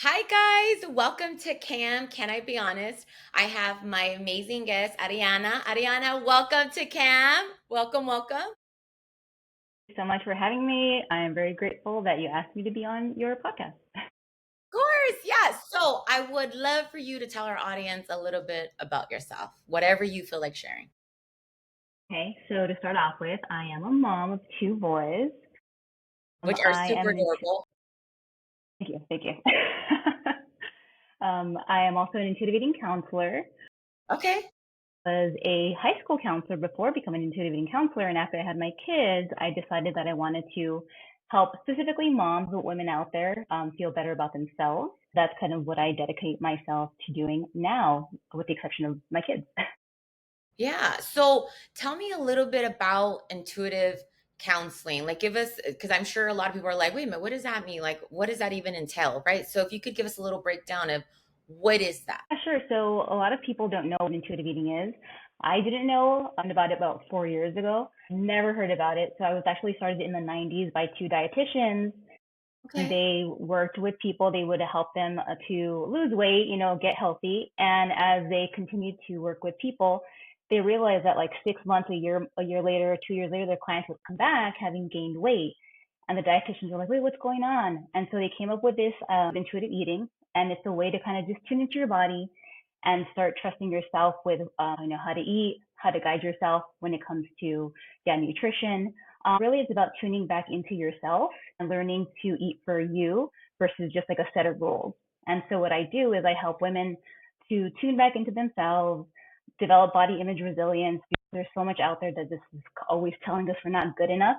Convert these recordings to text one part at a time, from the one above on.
Hi, guys. Welcome to Cam. Can I be honest? I have my amazing guest, Ariana. Ariana, welcome to Cam. Welcome, welcome. So much for having me. I am very grateful that you asked me to be on your podcast. Of course, yes. So I would love for you to tell our audience a little bit about yourself, whatever you feel like sharing. Okay, so to start off with, I am a mom of two boys. Which are I super am an adorable. thank you. I am also an intuitive eating counselor. Okay. Was a high school counselor before becoming an intuitive eating counselor, and after I had my kids, I decided that I wanted to help specifically moms, but women out there, feel better about themselves. That's kind of what I dedicate myself to doing now, with the exception of my kids. Yeah. So tell me a little bit about intuitive counseling. Like, give us, because I'm sure a lot of people are like, wait a minute, what does that mean? Like, what does that even entail? Right. So if you could give us a little breakdown of what is that? Yeah, sure. So a lot of people don't know what intuitive eating is. I didn't know about it about 4 years ago. Never heard about it. So I was actually started in the 90s by two dietitians. Okay. They worked with people. They would help them to lose weight, get healthy. And as they continued to work with people, they realized that like 6 months, a year later, 2 years later, their clients would come back having gained weight. And the dietitians were like, wait, what's going on? And so they came up with this intuitive eating. And it's a way to kind of just tune into your body and start trusting yourself with, how to eat, how to guide yourself when it comes to, yeah, nutrition. Really, it's about tuning back into yourself and learning to eat for you versus just like a set of rules. And so what I do is I help women to tune back into themselves, develop body image resilience. Because there's so much out there that this is always telling us we're not good enough.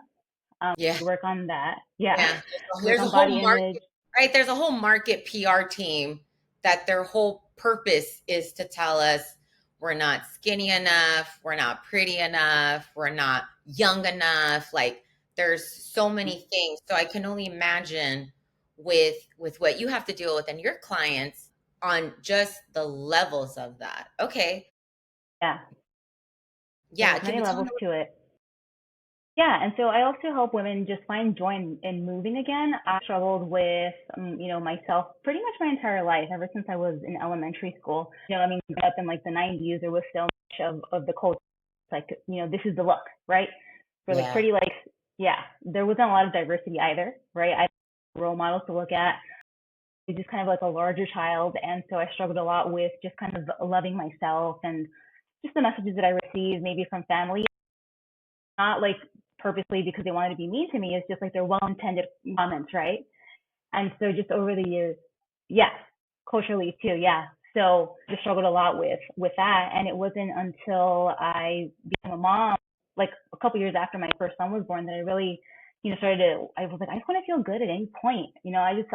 Yeah. Work on that. Yeah. Yeah. Work There's a on whole body image. market, right? There's a whole market PR team that their whole purpose is to tell us we're not skinny enough, we're not pretty enough, we're not young enough. Like there's so many things. So I can only imagine with what you have to deal with and your clients on just the levels of that. Okay. Yeah. Yeah. There's Can many you tell me levels to it. Yeah, and so I also help women just find joy in moving again. I struggled with, myself pretty much my entire life, ever since I was in elementary school. Growing up in like the 90s, there was so much of the culture, like, this is the look, right? For like Yeah. pretty, like, yeah, there wasn't a lot of diversity either, right? I had role models to look at. I was just kind of like a larger child, and so I struggled a lot with just kind of loving myself and just the messages that I received maybe from family, not like purposely because they wanted to be mean to me. It's just like they're well intended comments, right? And so just over the years, yes, culturally too, yeah. So I struggled a lot with that, and it wasn't until I became a mom, like a couple years after my first son was born, that I really, started to. I was like, I just want to feel good at any point. I just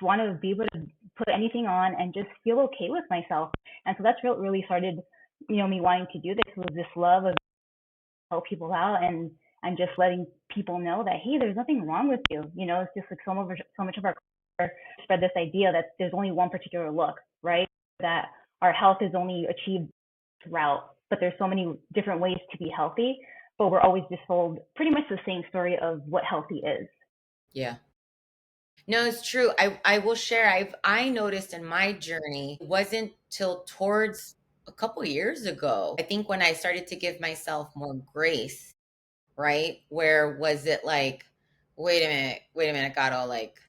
want to be able to put anything on and just feel okay with myself. And so that's really started, me wanting to do this, was this love of help people out and just letting people know that, hey, there's nothing wrong with you. It's just like so much of our culture spread this idea that there's only one particular look, right? That our health is only achieved route, but there's so many different ways to be healthy. But we're always just told pretty much the same story of what healthy is. Yeah. No, it's true. I will share. I noticed in my journey, it wasn't till towards a couple years ago. I think when I started to give myself more grace, right? Where was it like, wait a minute, Gato, like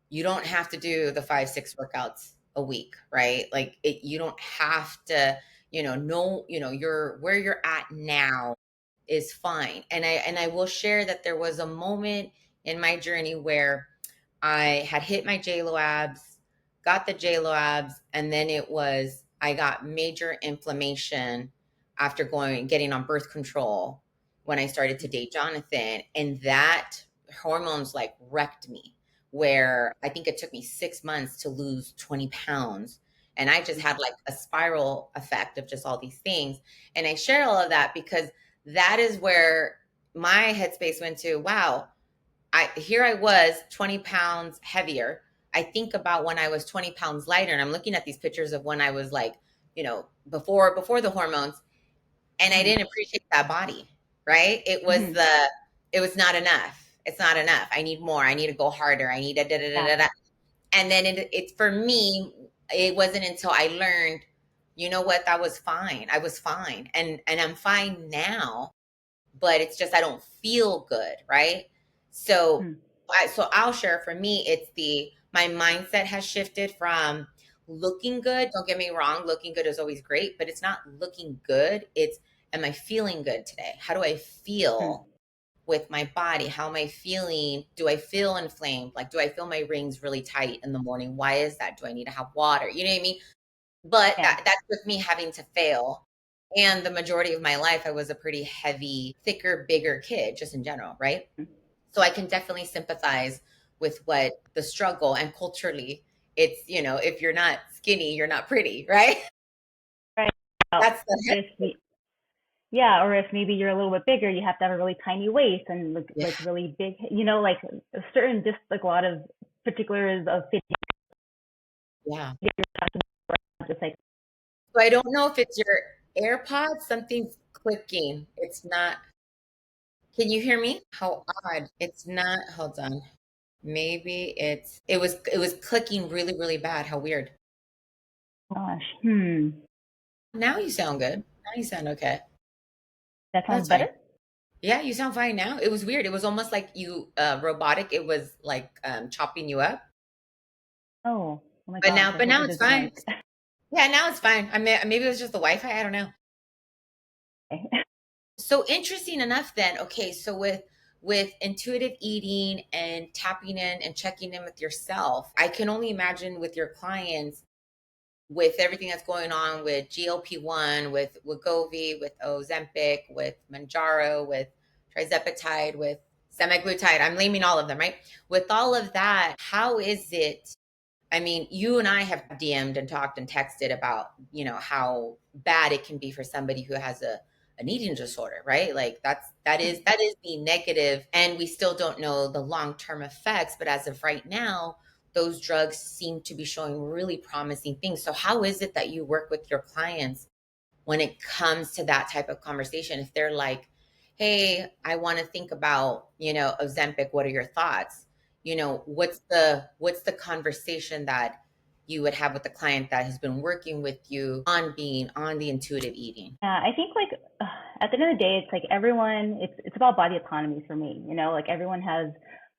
you don't have to do the 5, 6 workouts a week, right? Like you don't have to, know, you're where you're at now is fine. And I will share that there was a moment in my journey where I had hit my JLo abs, got the JLo abs, and then I got major inflammation after getting on birth control when I started to date Jonathan. And that hormones like wrecked me, where I think it took me 6 months to lose 20 pounds. And I just had like a spiral effect of just all these things. And I share all of that because that is where my headspace went to, wow, I was 20 pounds heavier. I think about when I was 20 pounds lighter, and I'm looking at these pictures of when I was like, before the hormones, and I Mm-hmm. didn't appreciate that body, right? Mm-hmm. It was not enough. It's not enough. I need more. I need to go harder. I need a da da da Yeah. da da. And then it's for me, it wasn't until I learned, you know what, that was fine. I was fine. And I'm fine now, but it's just I don't feel good, right? So Hmm. so I'll share for me, it's the my mindset has shifted from looking good. Don't get me wrong, looking good is always great, but it's not looking good. It's am I feeling good today? How do I Hmm. feel with my body? How am I feeling? Do I feel inflamed? Like, do I feel my rings really tight in the morning? Why is that? Do I need to have water? You know what I mean? But Yeah. that took me having to fail. And the majority of my life, I was a pretty heavy, thicker, bigger kid, just in general, right? Hmm. So I can definitely sympathize with what the struggle and culturally, it's, if you're not skinny, you're not pretty, right? Right. Well, That's the, if we, yeah, or if maybe you're a little bit bigger, you have to have a really tiny waist and yeah, like really big, like a certain just like a lot of particulars of fitting yeah. you're talking about, just like So I don't know if it's your AirPods, something's clicking. It's not, can you hear me? How odd. It's not, hold on. Maybe it was clicking really, really bad. How weird. gosh, Now you sound good. Now you sound okay. that That's sounds fine. better. Yeah, you sound fine now. It was weird. It was almost like you robotic. It was like chopping you up. Oh my But gosh, now I but hope now it it's doesn't fine. like. Yeah, now it's fine. I mean, maybe it was just the Wi-Fi. I don't know. So interesting enough then. Okay, so with intuitive eating and tapping in and checking in with yourself, I can only imagine with your clients with everything that's going on with GLP-1, with Wegovy, with Ozempic, with Manjaro, with trizepatide, with semaglutide. I'm naming all of them, right? With all of that, how is it? I mean, you and I have DM'd and talked and texted about, how bad it can be for somebody who has an eating disorder, right? Like that is being negative, and we still don't know the long-term effects, but as of right now, those drugs seem to be showing really promising things. So how is it that you work with your clients when it comes to that type of conversation? If they're like, hey, I want to think about, Ozempic, what are your thoughts? What's the conversation that you would have with the client that has been working with you on being on the intuitive eating? Yeah, I think like at the end of the day, it's like everyone. It's about body autonomy for me. Like everyone has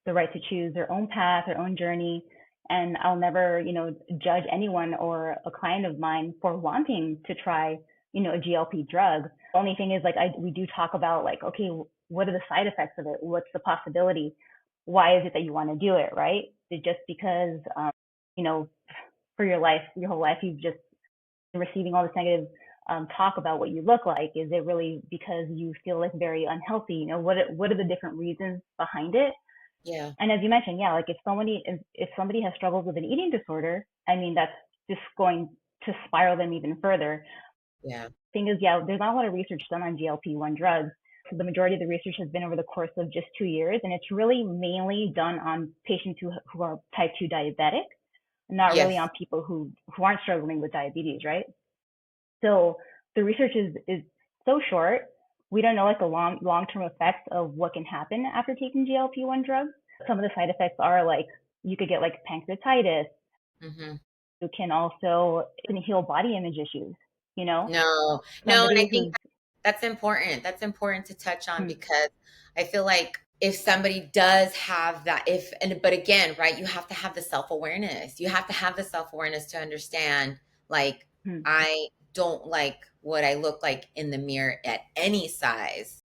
the right to choose their own path, their own journey, and I'll never judge anyone or a client of mine for wanting to try a GLP drug. The only thing is like we do talk about like, okay, what are the side effects of it? What's the possibility? Why is it that you want to do it? Right? Is it just because you know for your life, your whole life, you've just receiving all this negative talk about what you look like? Is it really because you feel like very unhealthy? What are the different reasons behind it? Yeah, And as you mentioned, yeah, like if somebody has struggled with an eating disorder, I mean that's just going to spiral them even further. yeah, Thing is, yeah, there's not a lot of research done on GLP-1 drugs. So the majority of the research has been over the course of just 2 years, and it's really mainly done on patients who are type 2 diabetic, not really yes, on people who aren't struggling with diabetes, right? So the research is so short. We don't know like the long-term effects of what can happen after taking GLP-1 drugs. Some of the side effects are like you could get like pancreatitis. hmm You can also heal body image issues. You know, no, no, and I somebody think who's that's important. That's important to touch on hmm, because I feel like if somebody does have that, but again, right, you have to have the self awareness. You have to have the self awareness to understand, like, hmm, I don't like what I look like in the mirror at any size,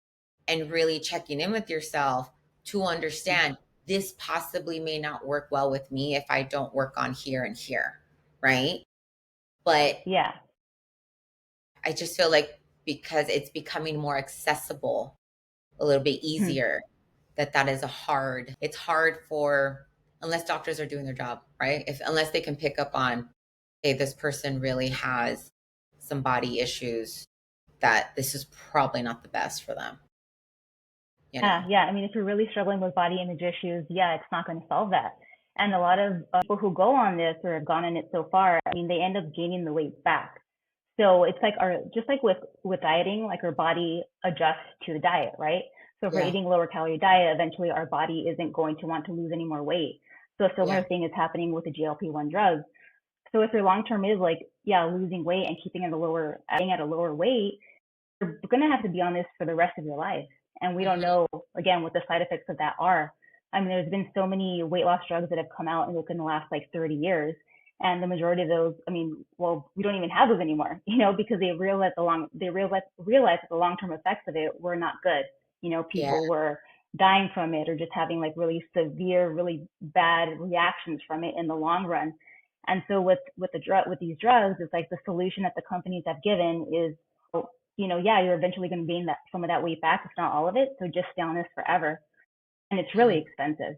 and really checking in with yourself to hmm, understand this possibly may not work well with me if I don't work on here and here, right? But yeah, I just feel like because it's becoming more accessible, a little bit hmm, easier, that is it's hard for, unless doctors are doing their job, right? If unless they can pick up on, hey, this person really has some body issues, that this is probably not the best for them, you yeah, know? yeah. I mean, if you're really struggling with body image issues, yeah, it's not going to solve that. And a lot of people who go on this or have gone on it so far, I mean, they end up gaining the weight back. So it's like our just like with dieting, like our body adjusts to the diet, right? So if we're Yeah. eating a lower calorie diet, eventually our body isn't going to want to lose any more weight. So a Yeah. similar thing is happening with the GLP-1 drugs. So if your long term is like, yeah, losing weight and keeping at a lower, staying at a lower weight, you're going to have to be on this for the rest of your life. And we don't Hmm. know, again, what the side effects of that are. I mean, there's been so many weight loss drugs that have come out in the last like 30 years. And the majority of those, I mean, well, we don't even have those anymore, because they realized that the long term effects of it were not good. Yeah. People were dying from it or just having like really severe, really bad reactions from it in the long run. And so with these drugs, it's like the solution that the companies have given is, yeah, you're eventually going to gain that some of that weight back, if not all of it. So just stay on this forever. And it's really Mhm. expensive.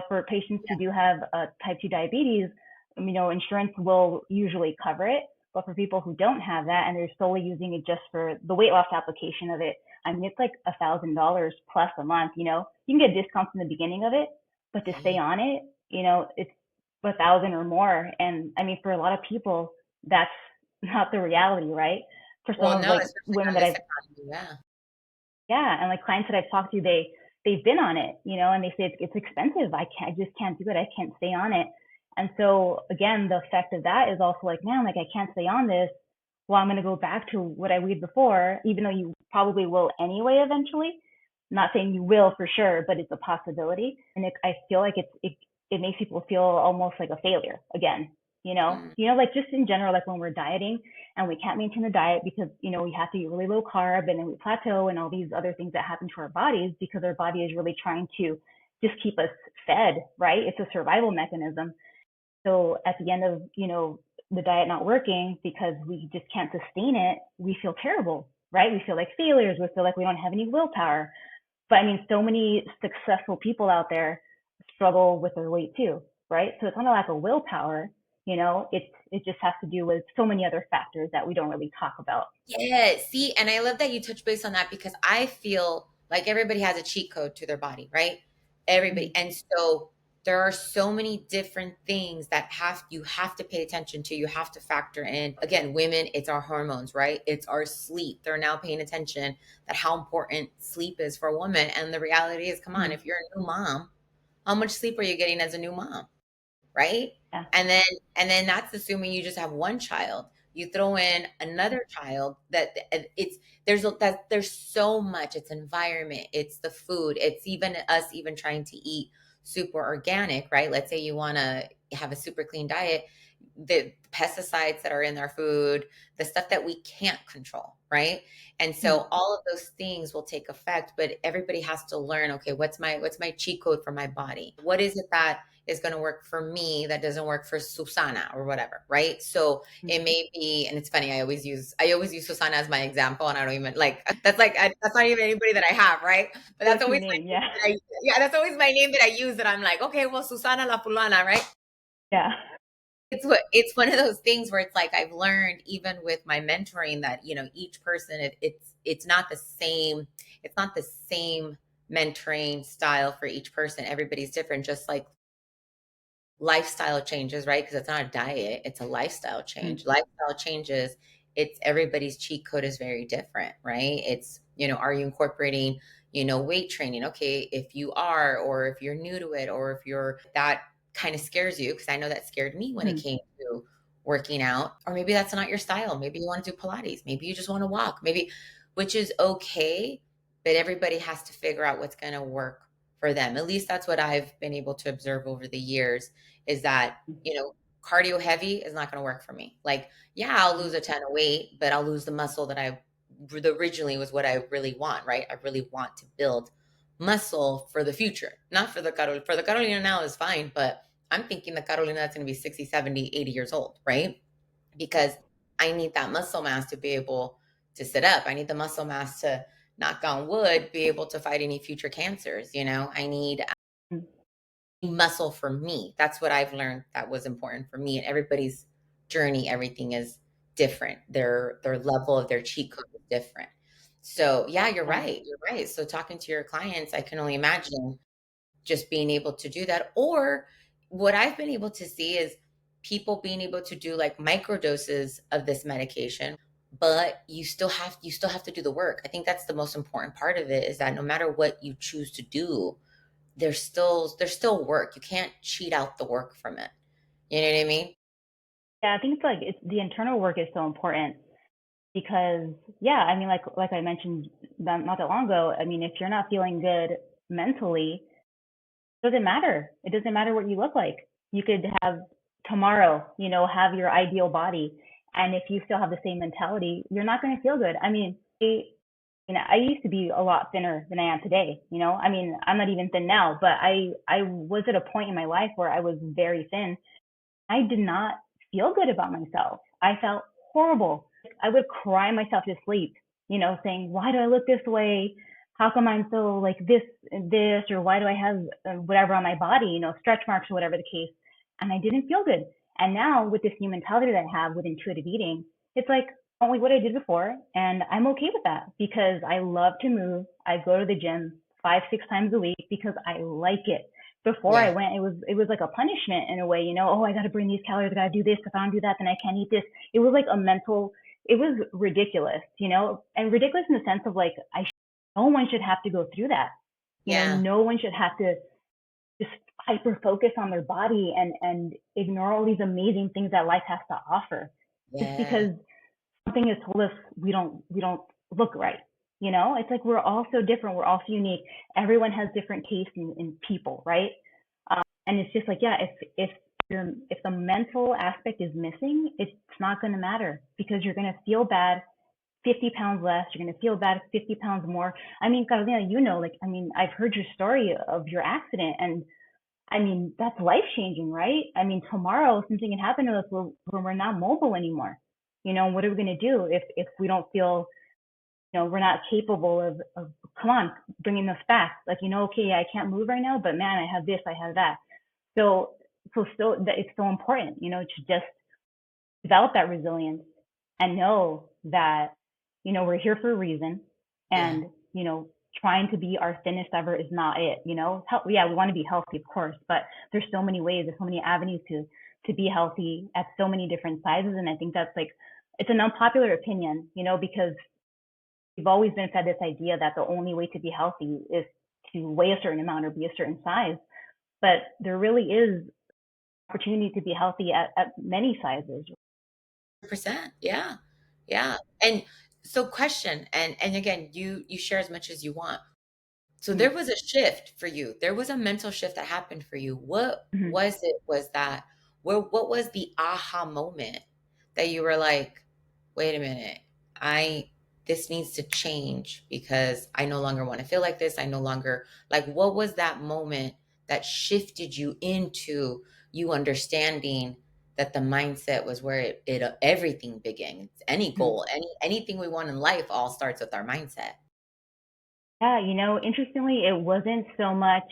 For patients who do have type 2 diabetes, insurance will usually cover it. But for people who don't have that and they're solely using it just for the weight loss application of it, I mean, it's like $1,000 plus a month. You can get discounts in the beginning of it, but to stay Mhm. on it, it's 1,000 or more. And I mean, for a lot of people, that's not the reality, right? For some Well, of no, like especially women not in that this I've economy. Yeah. yeah, and like clients that I've talked to, they've been on it, and they say it's expensive. I just can't do it. I can't stay on it. And so again, the effect of that is also like, man, like I can't stay on this. Well, I'm going to go back to what I weighed before, even though you probably will anyway eventually. Not saying you will for sure, but it's a possibility. And I feel like it makes people feel almost like a failure again. Mm. Like just in general, like when we're dieting and we can't maintain the diet because we have to eat really low carb and then we plateau and all these other things that happen to our bodies because our body is really trying to just keep us fed, right? It's a survival mechanism. So at the end of the diet not working because we just can't sustain it, we feel terrible, right? We feel like failures. We feel like we don't have any willpower. But I mean, so many successful people out there struggle with their weight too, right? So it's not a lack of willpower. It just has to do with so many other factors that we don't really talk about. Yeah, see, and I love that you touch base on that because I feel like everybody has a cheat code to their body, right? Everybody. Mm-hmm. And so there are so many different things that you have to pay attention to, you have to factor in. Again, women, it's our hormones, right? It's our sleep. They're now paying attention that how important sleep is for a woman. And the reality is, come on, Mm-hmm. if you're a new mom, how much sleep are you getting as a new mom? Right? Yeah. And then that's assuming you just have one child. You throw in another child it's there's so much. It's environment, it's the food, it's even us even trying to eat super organic, right? Let's say you want to have a super clean diet, the pesticides that are in our food, the stuff that we can't control, right? And Mm-hmm. so all of those things will take effect, but everybody has to learn, okay, what's my cheat code for my body? What is it that is going to work for me that doesn't work for Susana or whatever, right? So it may be, and it's funny, I always use Susana as my example, and I don't even that's not even anybody that I have, right? But that's Go-to always my name. name Yeah. that I yeah, that's always my name that I use that I'm like, okay, well, Susana la fulana, right? Yeah. It's one of those things where it's like I've learned even with my mentoring that each person it's not the same mentoring style for each person. Everybody's different, just like lifestyle changes, right? Because it's not a diet, it's a lifestyle Mm-hmm. change. Lifestyle changes, it's everybody's cheat code is very different, right? Are you incorporating, weight training? Okay, if you are, or if you're new to it, or if you're that kind of scares you, because I know that scared me when it Mm-hmm. came to working out, or maybe that's not your style. Maybe you want to do Pilates, maybe you just want to walk, maybe, which is okay, but everybody has to figure out what's going to work for them. At least that's what I've been able to observe over the years is that, cardio heavy is not going to work for me. Like, yeah, I'll lose a ton of weight, but I'll lose the muscle that originally was what I really want, right? I really want to build muscle for the future, not for the Carolina. For the Carolina now is fine, but I'm thinking the Carolina that's going to be 60, 70, 80 years old, right? Because I need that muscle mass to be able to sit up. I need the muscle mass to, knock on wood, be able to fight any future cancers. I need muscle for me. That's what I've learned that was important for me. And everybody's journey, everything is different. Their level of their cheat code is different. So yeah, you're Yeah. right. You're right. So talking to your clients, I can only imagine just being able to do that. Or what I've been able to see is people being able to do like micro doses of this medication, but you still have to do the work. I think that's the most important part of it is that no matter what you choose to do, there's still work. You can't cheat out the work from it. You know what I mean? Yeah, I think it's like it's the internal work is so important because yeah, I mean like I mentioned not that long ago, I mean if you're not feeling good mentally, it doesn't matter. It doesn't matter what you look like. You could have tomorrow, have your ideal body, and if you still have the same mentality, you're not going to feel good. I mean, I used to be a lot thinner than I am today. I mean, I'm not even thin now, but I was at a point in my life where I was very thin. I did not feel good about myself. I felt horrible. I would cry myself to sleep, saying, why do I look this way? How come I'm so like this, or why do I have whatever on my body, stretch marks or whatever the case? And I didn't feel good. And now with this new mentality that I have with intuitive eating, it's like only what I did before. And I'm okay with that because I love to move. I go to the gym 5, 6 times a week because I like it. Before I Yeah. went, it was like a punishment in a way, oh, I got to bring these calories, I got to do this. If I don't do that, then I can't eat this. It was like a mental. It was ridiculous, and ridiculous in the sense of like no one should have to go through that. Yeah. No one should have to just hyper focus on their body and ignore all these amazing things that life has to offer, just Yeah. because something has told us we don't look right. It's like we're all so different. We're all so unique. Everyone has different tastes in people, right? And it's just like, yeah, if the mental aspect is missing, it's not going to matter because you're going to feel bad 50 pounds less. You're going to feel bad 50 pounds more. I mean, Carolina, like, I mean, I've heard your story of your accident, and I mean, that's life changing, right? I mean, tomorrow something can happen to us where we're not mobile anymore. What are we going to do if we don't feel, we're not capable of, come on, bringing us back? Like, okay, I can't move right now, but man, I have this, I have that. So, so that it's so important, to just develop that resilience and know that, we're here for a reason, Yeah. and, trying to be our thinnest ever is not it, yeah, we want to be healthy, of course, but there's so many ways, there's so many avenues to be healthy at so many different sizes. And I think that's like, it's an unpopular opinion, because we've always been fed this idea that the only way to be healthy is to weigh a certain amount or be a certain size. But there really is opportunity to be healthy at many sizes. 100%. Yeah. Yeah. And so question, and again, you share as much as you want. So there Mm-hmm. was a shift for you. There was a mental shift that happened for you. What Mm-hmm. was it? Was that what was the aha moment that you were like, wait a minute, I this needs to change because I no longer want to feel like this. I no longer like what was that moment that shifted you into you understanding that the mindset was where it everything begins. Any Mm-hmm. goal, anything we want in life all starts with our mindset. Yeah, interestingly, it wasn't so much,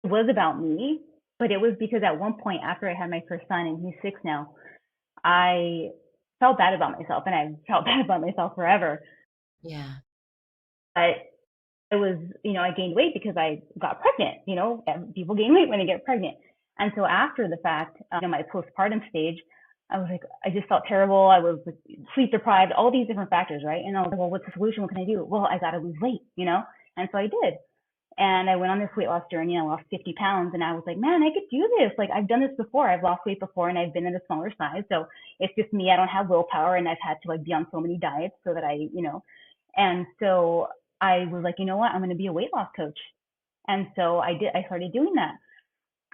it was about me, but it was because at one point after I had my first son, and he's 6 now, I felt bad about myself, and I felt bad about myself forever. Yeah. But I was, I gained weight because I got pregnant. People gain weight when they get pregnant. And so after the fact, my postpartum stage, I was like, I just felt terrible. I was like, sleep deprived, all these different factors, right? And I was like, well, what's the solution? What can I do? Well, I got to lose weight. And so I did. And I went on this weight loss journey. I lost 50 pounds, and I was like, man, I could do this. Like, I've done this before. I've lost weight before, and I've been in a smaller size. So it's just me. I don't have willpower, and I've had to like be on so many diets so that and so I was like, you know what? I'm going to be a weight loss coach. And so I did. I started doing that,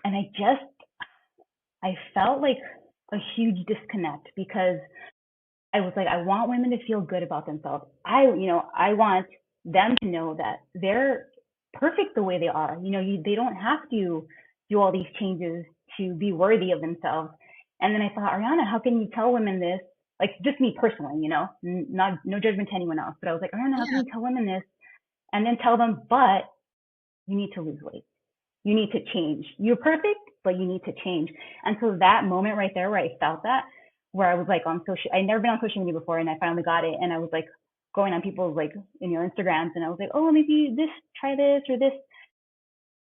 and I felt like a huge disconnect because I was like, I want women to feel good about themselves. I want them to know that they're perfect the way they are. They don't have to do all these changes to be worthy of themselves. And then I thought, Ariana, how can you tell women this? Like, just me personally, not no judgment to anyone else. But I was like, Ariana, how can Yeah. you tell women this and then tell them, but you need to lose weight. You need to change. You're perfect, but you need to change. And so that moment right there where I felt that, where I was like on social, I'd never been on social media before, and I finally got it. And I was like going on people's like, Instagrams, and I was like, oh, maybe this, try this or this.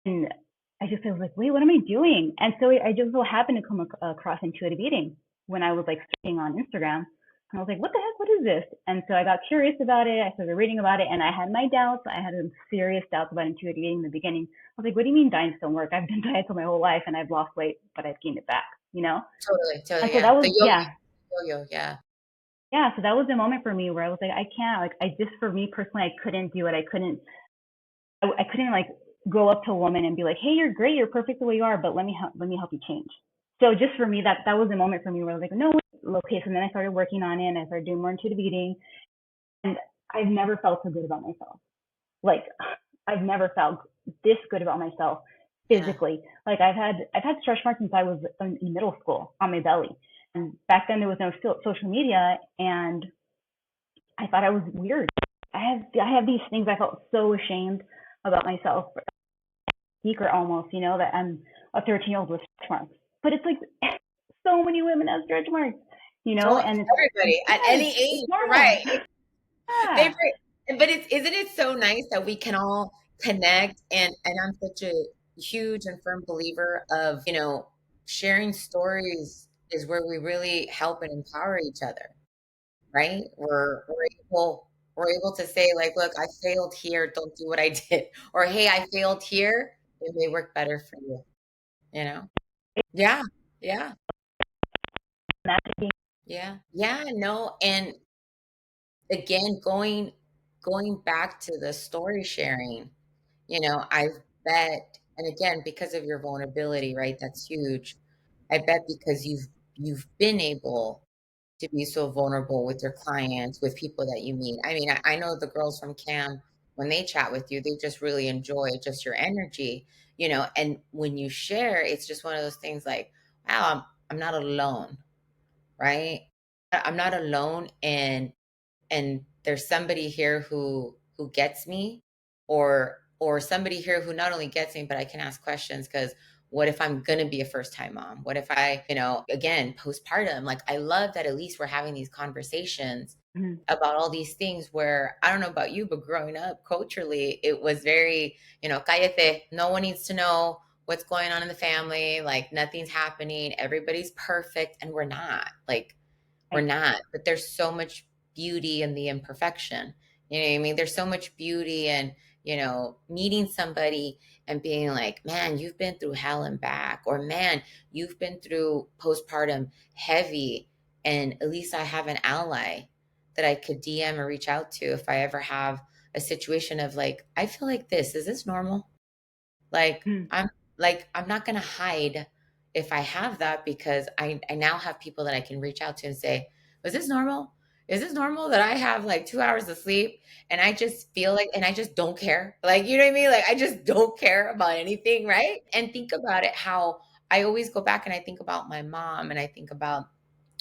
And I was like, wait, what am I doing? And so I just so happened to come across intuitive eating when I was like searching on Instagram. And I was like, what the heck? What is this? And so I got curious about it. I started reading about it, and I had my doubts. I had some serious doubts about intuitive eating in the beginning. I was like, what do you mean diets don't work? I've done diets all my whole life, and I've lost weight, but I've gained it back, you know? Totally, And totally, so that yeah. The was, yeah, yo-yo, yeah. yeah. So that was the moment for me where I was like, I can't, like, I just, for me personally, I couldn't do it. I couldn't like go up to a woman and be like, hey, you're great. You're perfect the way you are, but let me help you change. So just for me, that was the moment for me where I was like, no, okay. So then I started working on it, and I started doing more intuitive eating, and I've never felt so good about myself. Like I've never felt this good about myself Yeah. physically. Like I've had stretch marks since I was in middle school on my belly. And back then there was no social media, and I thought I was weird. I have these things I felt so ashamed about myself, secret almost, that I'm a 13-year-old with stretch marks. But it's like so many women have stretch marks, So and everybody at yeah, any it's age, you're normal. right. They Yeah. but it's isn't it so nice that we can all connect and I'm such a huge and firm believer of, sharing stories is where we really help and empower each other, right? We're able to say like, look, I failed here, don't do what I did. Or hey, I failed here, it may work better for you, you know? Yeah. Yeah. Yeah. Yeah, no, and again, going back to the story sharing, I bet, and again, because of your vulnerability, right? That's huge. I bet because you've been able to be so vulnerable with your clients, with people that you meet. I mean, I know the girls from CAM, when they chat with you, they just really enjoy just your energy, and when you share, it's just one of those things like, wow, I'm not alone, right? I'm not alone, and there's somebody here who gets me, or somebody here who not only gets me but I can ask questions, because what if I'm gonna be a first time mom? What if I, again, postpartum? Like, I love that at least we're having these conversations Mhm. about all these things, where I don't know about you, but growing up culturally it was very, cállate, no one needs to know what's going on in the family, like nothing's happening, everybody's perfect, and we're not, like, we're Right. not, but there's so much beauty in the imperfection. You know what I mean? There's so much beauty in, meeting somebody and being like, man, you've been through hell and back, or man, you've been through postpartum heavy. And at least I have an ally that I could DM or reach out to if I ever have a situation of like, I feel like this. Is this normal? Like, Mhm. I'm not gonna hide if I have that, because I now have people that I can reach out to and say, "Was this normal? Is this normal that I have like 2 hours of sleep and I just feel like, and I just don't care?" Like, you know what I mean? Like, I just don't care about anything, right? And think about it, how I always go back and I think about my mom, and I think about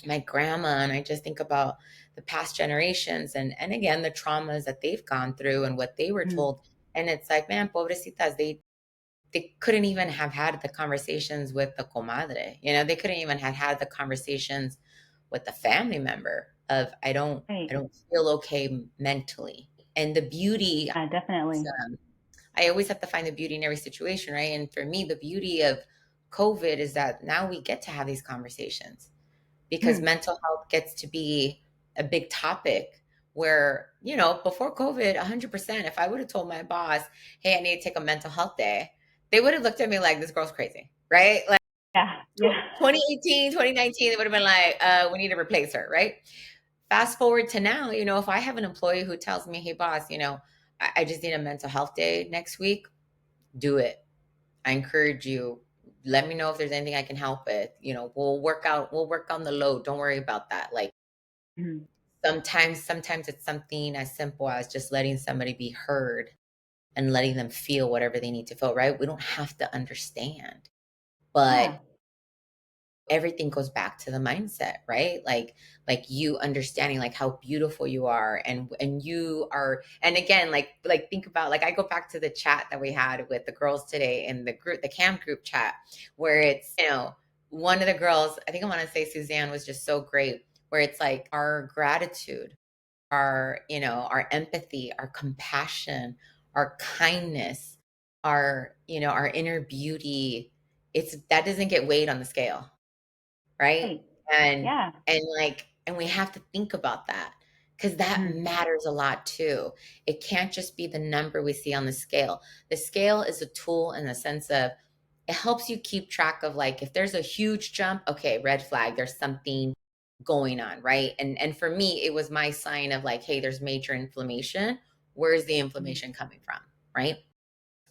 my grandma, and I just think about the past generations, and again, the traumas that they've gone through and what they were Mhm. told. And it's like, man, pobrecitas, they couldn't even have had the conversations with the comadre. They couldn't even have had the conversations with the family member of, I Right. don't feel okay mentally. And the beauty, Yeah, definitely. I always have to find the beauty in every situation, right? And for me, the beauty of COVID is that now we get to have these conversations, because Mhm. mental health gets to be a big topic, where, before COVID, 100%, if I would have told my boss, hey, I need to take a mental health day, they would have looked at me like, this girl's crazy, right? Like, Yeah. Yeah. 2018, 2019, they would have been like, we need to replace her, right? Fast forward to now, if I have an employee who tells me, hey, boss, I just need a mental health day next week, do it. I encourage you. Let me know if there's anything I can help with. We'll work on the load. Don't worry about that. Like, Mhm. sometimes it's something as simple as just letting somebody be heard and letting them feel whatever they need to feel, right? We don't have to understand, but Yeah. everything goes back to the mindset, right? Like you understanding like how beautiful you are, and you are, and again, like think about, like, I go back to the chat that we had with the girls today in the group, the camp group chat, where it's, one of the girls, I think I want to say Suzanne, was just so great, where it's like our gratitude, our empathy, our compassion, our kindness, our inner beauty, it's that doesn't get weighed on the scale, right? Right. And Yeah. and like And we have to think about that because that Mm. matters a lot too. It can't just be the number we see on the scale. The scale is a tool in the sense of it helps you keep track of like if there's a huge jump, okay, red flag, there's something going on, right? And for me, it was my sign of like, hey, there's major inflammation. Where's the Mm. inflammation coming from, right?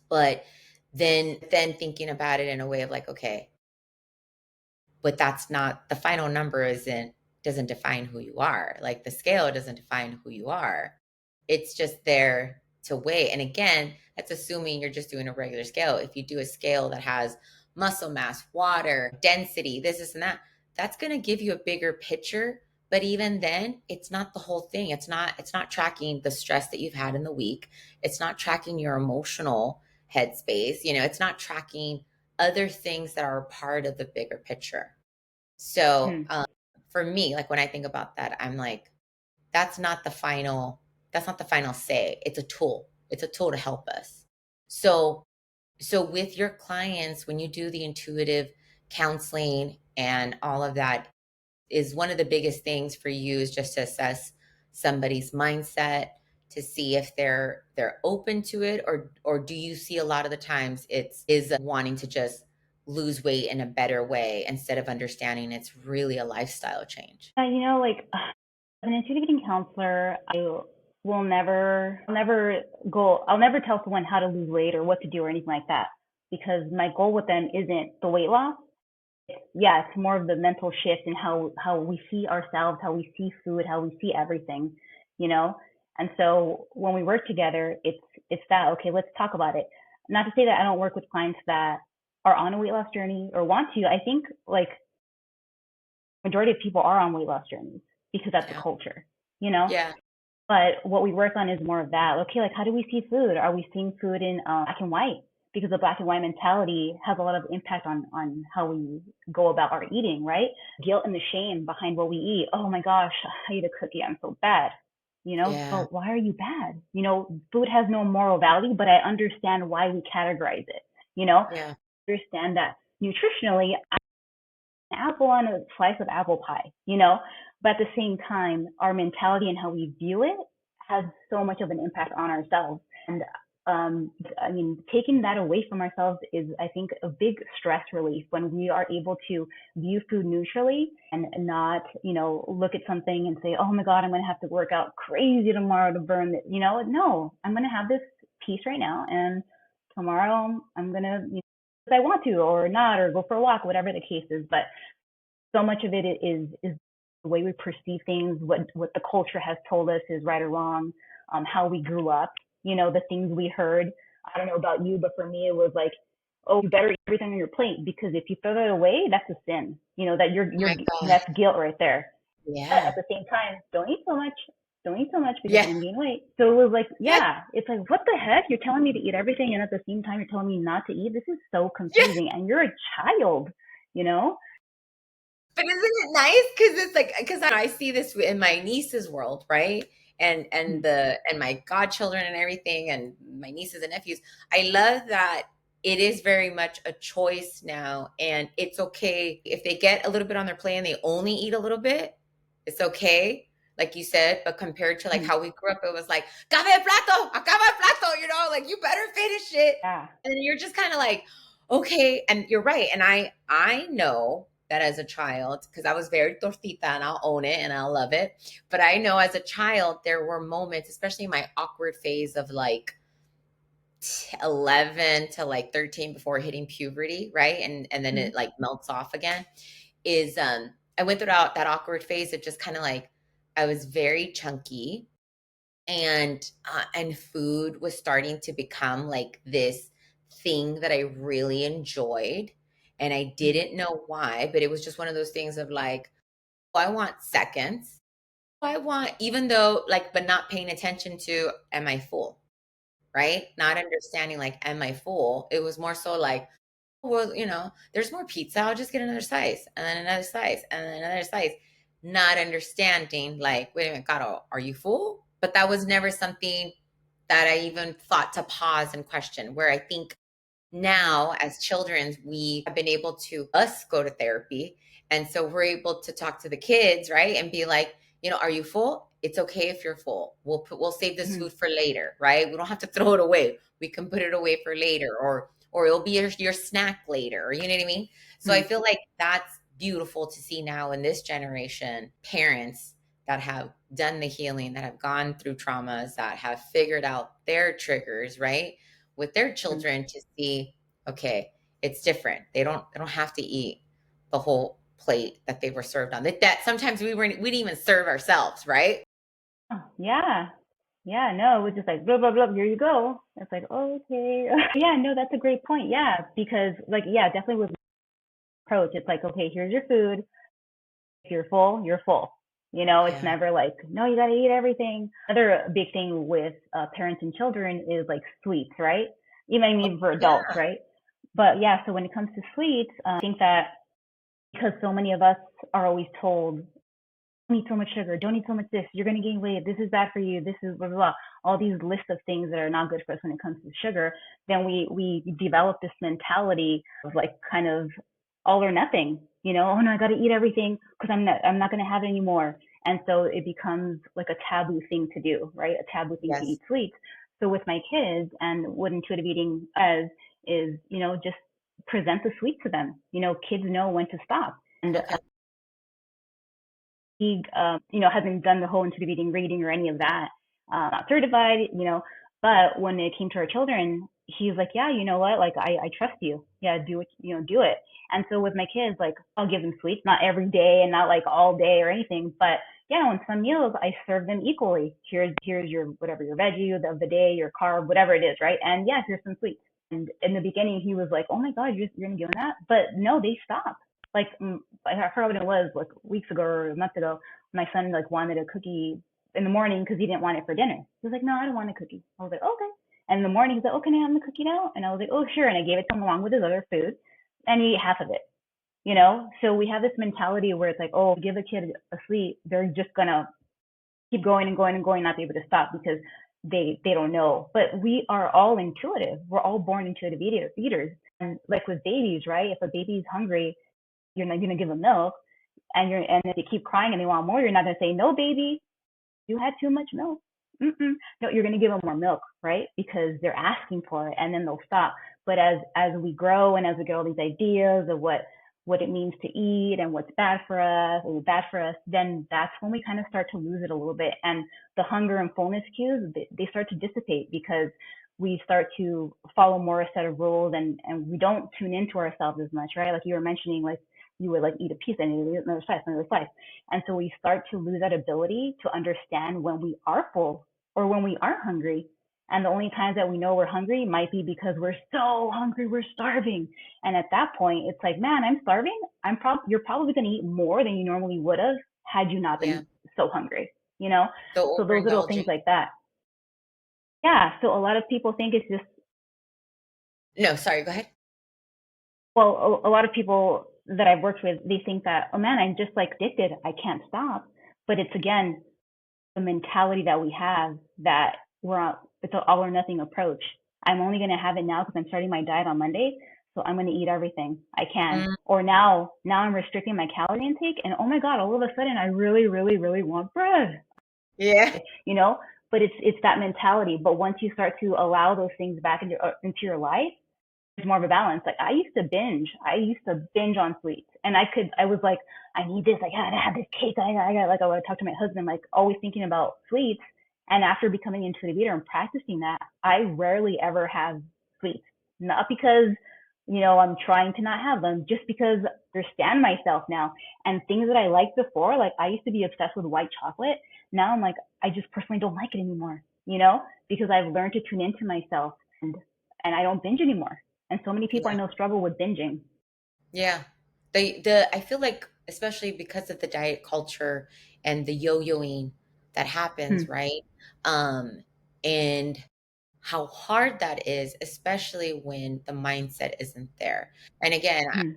But then thinking about it in a way of like, okay, but that's not the final number isn't doesn't define who you are. Like the scale doesn't define who you are. It's just there to weigh. And again, that's assuming you're just doing a regular scale. If you do a scale that has muscle mass, water, density, this and that, that's going to give you a bigger picture. But even then, it's not the whole thing. It's not tracking the stress that you've had in the week. It's not tracking your emotional headspace. It's not tracking other things that are a part of the bigger picture. So Mm. for me, like when I think about that, I'm like, that's not the final, that's not the final say. It's a tool. It's a tool to help us. So with your clients, when you do the intuitive counseling and all of that, is one of the biggest things for you is just to assess somebody's mindset to see if they're open to it, or do you see a lot of the times it's is wanting to just lose weight in a better way instead of understanding it's really a lifestyle change. Like as an intuitive counselor, I will I'll never tell someone how to lose weight or what to do or anything like that because my goal with them isn't the weight loss. Yeah, it's more of the mental shift and how we see ourselves, how we see food, how we see everything, you know. And so when we work together, it's that okay. Let's talk about it. Not to say that I don't work with clients that are on a weight loss journey or want to. I think like majority of people are on weight loss journeys because that's the Yeah. culture, you know. Yeah. But what we work on is more of that. Okay, like how do we see food? Are we seeing food in black and white? Because the black and white mentality has a lot of impact on how we go about our eating, right? Guilt and the shame behind what we eat. Oh my gosh, I ate a cookie. I'm so bad. Yeah. But why are you bad? Food has no moral value, but I understand why we categorize it. You know, Yeah. understand that nutritionally, apple on a slice of apple pie, But at the same time, our mentality and how we view it has so much of an impact on ourselves. And I mean, taking that away from ourselves is, I think, a big stress relief when we are able to view food neutrally and not, look at something and say, oh my God, I'm going to have to work out crazy tomorrow to burn it. No, I'm going to have this piece right now. And tomorrow I'm going to, if I want to or not, or go for a walk, whatever the case is. But so much of it is the way we perceive things, what the culture has told us is right or wrong, how we grew up, the things we heard. I don't know about you, but for me, it was like, oh, you better eat everything on your plate because if you throw that away, that's a sin. That Oh you're my God. that's guilt right there. But Yeah. at the same time, don't eat so much. Don't eat so much because Yeah. you're gonna gain weight. So it was like, Yeah. yeah, it's like, what the heck? You're telling me to eat everything, and at the same time, you're telling me not to eat. This is so Yeah. confusing, and you're a child, you know? But isn't it nice? Because it's like because I see this in my niece's world, right? Mm. And my godchildren and everything, and my nieces and nephews. I love that it is very much a choice now, and it's okay if they get a little bit on their plate and they only eat a little bit. It's okay, like you said. But compared to like Mm. how we grew up, it was like "Cabe el plato, acaba el plato," like you better finish it, Yeah. and you're just kind of like, okay, and you're right, and I know that as a child because I was very tortita and I'll own it and I'll love it. But I know as a child, there were moments, especially in my awkward phase of like 11 to like 13 before hitting puberty, right? And then Mm. it like melts off again. Is I went through that awkward phase of just kind of like I was very chunky and food was starting to become like this thing that I really enjoyed. And I Mm. didn't know why, but it was just one of those things of like, oh, I want seconds. I want, even though like, but not paying attention to, am I full? Right? Not understanding like, am I full? It was more so like, well, there's more pizza. I'll just get another slice and then another slice and then another slice. Not understanding, like, wait a minute, Caro, are you full? But that was never something that I even thought to pause and question. Where I think now, as children, we have been able to us go to therapy And so we're able to talk to the kids, right? And be like, are you full? It's okay if you're full. We'll save this Mhm. food for later, right? We don't have to throw it away. We can put it away for later, or it'll be your snack later, or you know what I mean? So I Mhm. feel like that's beautiful to see now in this generation, parents that have done the healing, that have gone through traumas, that have figured out their triggers, right? With their Mhm. children to see, okay, it's different. They don't have to eat the whole plate that they were served on. That sometimes we didn't even serve ourselves, right? Oh, yeah. Yeah, no, it was just like blah blah blah. Here you go. It's like okay, yeah, no, that's a great point. Yeah, because like yeah, definitely with approach, it's like okay, here's your food. If you're full, you're full. It's Yeah. never like no, you got to eat everything. Another big thing with parents and children is like sweets, right? Even for adults, Yeah. right? But yeah, so when it comes to sweets, I think that because so many of us are always told don't eat so much sugar, don't eat so much this, you're going to gain weight, this is bad for you, this is blah, blah, blah, all these lists of things that are not good for us when it comes to sugar, then we develop this mentality of like kind of all or nothing, oh no, I got to eat everything because I'm not going to have it anymore. And so it becomes like a taboo thing to do, right? A taboo thing to Yes. eat sweets. So with my kids and what intuitive eating does is, just present the sweet to them. Kids know when to stop. And Okay. he, hasn't done the whole intuitive eating reading or any of that, not certified, but when it came to our children, he's like, yeah, you know what? Like, I trust you. Yeah, do it, do it. And so with my kids, like, I'll give them sweets, not every day and not like all day or anything, but yeah, on some meals, I serve them equally. Here's your, whatever, your veggie of the day, your carb, whatever it is, right? And yeah, here's some sweets. And in the beginning, he was like, oh my God, you're going to give them that? But no, they stopped. Like, I forgot what it was, like weeks ago or a month ago. My son like wanted a cookie in the morning because he didn't want it for dinner. He was like, no, I don't want a cookie. I was like, okay. And in the morning, he's like, oh, can I have the cookie now? And I was like, oh, sure. And I gave it to him along with his other food, and he ate half of it. So we have this mentality where it's like, oh, give a kid a sweet, they're just gonna keep going and going and going, not be able to stop because they don't know. But we are all intuitive. We're all born intuitive eaters. And like with babies, right? If a baby's hungry, you're not gonna give them milk, and if they keep crying and they want more, you're not gonna say no, baby, you had too much milk. Mm-mm. No, you're going to give them more milk, right? Because they're asking for it, and then they'll stop. But as we grow and as we get all these ideas of what it means to eat and what's bad for us or bad for us, then that's when we kind of start to lose it a little bit. And the hunger and fullness cues, they start to dissipate because we start to follow more a set of rules, and we don't tune into ourselves as much, right? Like you were mentioning, like you would like eat a piece and another slice, another slice. And so we start to lose that ability to understand when we are full or when we are hungry. And the only times that we know we're hungry might be because we're so hungry, we're starving. And at that point, it's like, man, I'm starving. You're probably going to eat more than you normally would have had you not Yeah. been so hungry, you know? The So those little things overindulging. like that. Yeah. So a lot of people think it's just, No, sorry, go ahead. well, a lot of people that I've worked with, they think that, oh man, I'm just like addicted. I can't stop. But it's again, the mentality that we have that it's an all or nothing approach. I'm only going to have it now because I'm starting my diet on Monday. So I'm going to eat everything I can. Mm, Or now I'm restricting my calorie intake. And oh my God, all of a sudden I really, really, really want bread, yeah. you know? But it's that mentality. But once you start to allow those things back into your life, there's more of a balance. Like I used to binge. I used to binge on sweets, and I was like, I need this. I gotta have this cake. I got like I would talk to my husband, like always thinking about sweets. And after becoming an intuitive eater and practicing that, I rarely ever have sweets. Not because I'm trying to not have them, just because I understand myself now. And things that I liked before, like I used to be obsessed with white chocolate. Now I'm like, I just personally don't like it anymore. Because I've learned to tune into myself and I don't binge anymore. And so many people I Yeah. know struggle with binging. Yeah. The I feel like, especially because of the diet culture and the yo-yoing that happens, Hmm. right? And how hard that is, especially when the mindset isn't there. And again, Hmm.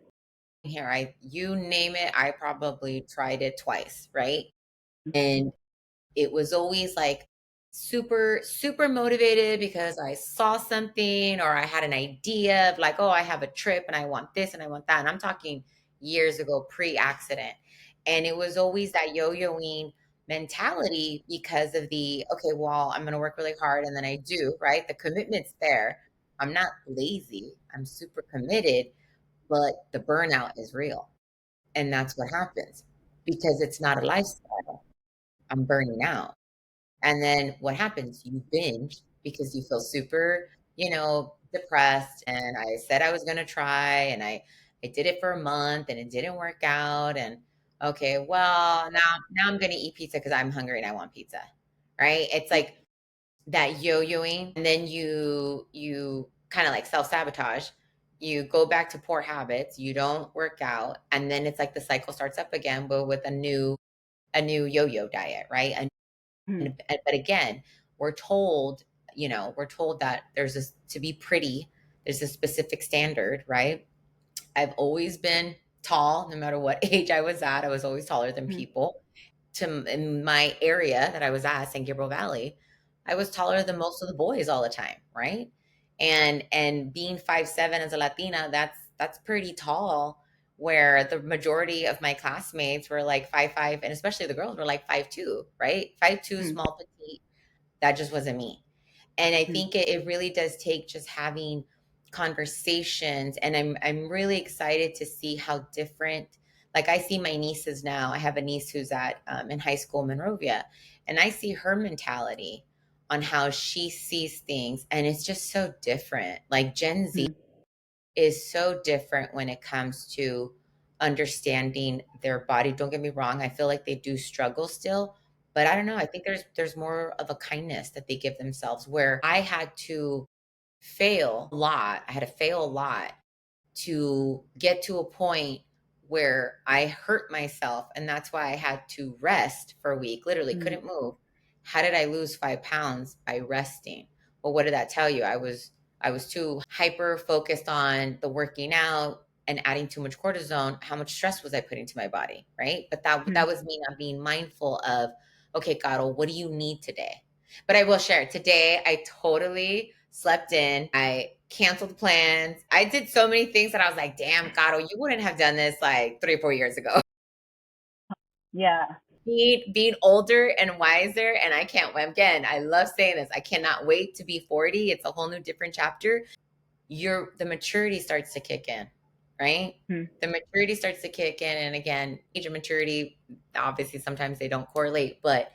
here, you name it, I probably tried it twice, right? And it was always like super, super motivated because I saw something or I had an idea of like, oh, I have a trip and I want this and I want that. And I'm talking years ago, pre-accident. And it was always that yo-yoing mentality because of the, okay, well, I'm going to work really hard and then I do, right? The commitment's there. I'm not lazy. I'm super committed, but the burnout is real. And that's what happens because it's not a lifestyle. I'm burning out. And then what happens? You binge because you feel super, depressed. And I said I was going to try and I did it for a month and it didn't work out. And okay, well, now I'm going to eat pizza because I'm hungry and I want pizza. Right? It's like that yo-yoing and then you kind of like self-sabotage. You go back to poor habits, you don't work out, and then it's like the cycle starts up again, but with a new yo-yo diet, right? Mm-hmm. But again, we're told, we're told that there's this to be pretty, there's a specific standard, right? I've always been tall, no matter what age I was at. I was always taller than people. In my area that I was at, San Gabriel Valley, I was taller than most of the boys all the time, right? And being 5'7" as a Latina, that's pretty tall. Where the majority of my classmates were like 5'5", and especially the girls were like 5'2", right? 5'2", Mm-hmm. small petite. That just wasn't me. And I think it really does take just having conversations. And I'm really excited to see how different, like I see my nieces now. I have a niece who's at in high school, Monrovia, and I see her mentality on how she sees things. And it's just so different. Like Gen Z Mm-hmm. is so different when it comes to understanding their body. Don't get me wrong, I feel like they do struggle still, but I don't know, I think there's more of a kindness that they give themselves where I had to fail a lot. I had to fail a lot to get to a point where I hurt myself. And that's why I had to rest for a week, literally Mm-hmm. couldn't move. How did I lose 5 pounds? By resting. Well, what did that tell you? I was too hyper focused on the working out and adding too much cortisone. How much stress was I putting to my body? Right. But that was me not being mindful of, okay, God, what do you need today? But I will share today, I totally slept in. I canceled plans. I did so many things that I was like, damn, Gato, you wouldn't have done this like 3 or 4 years ago. Yeah. Being older and wiser, and I can't again, I love saying this. I cannot wait to be 40. It's a whole new different chapter. The maturity starts to kick in, right? Mm-hmm. The maturity starts to kick in. And again, age of maturity, obviously sometimes they don't correlate, but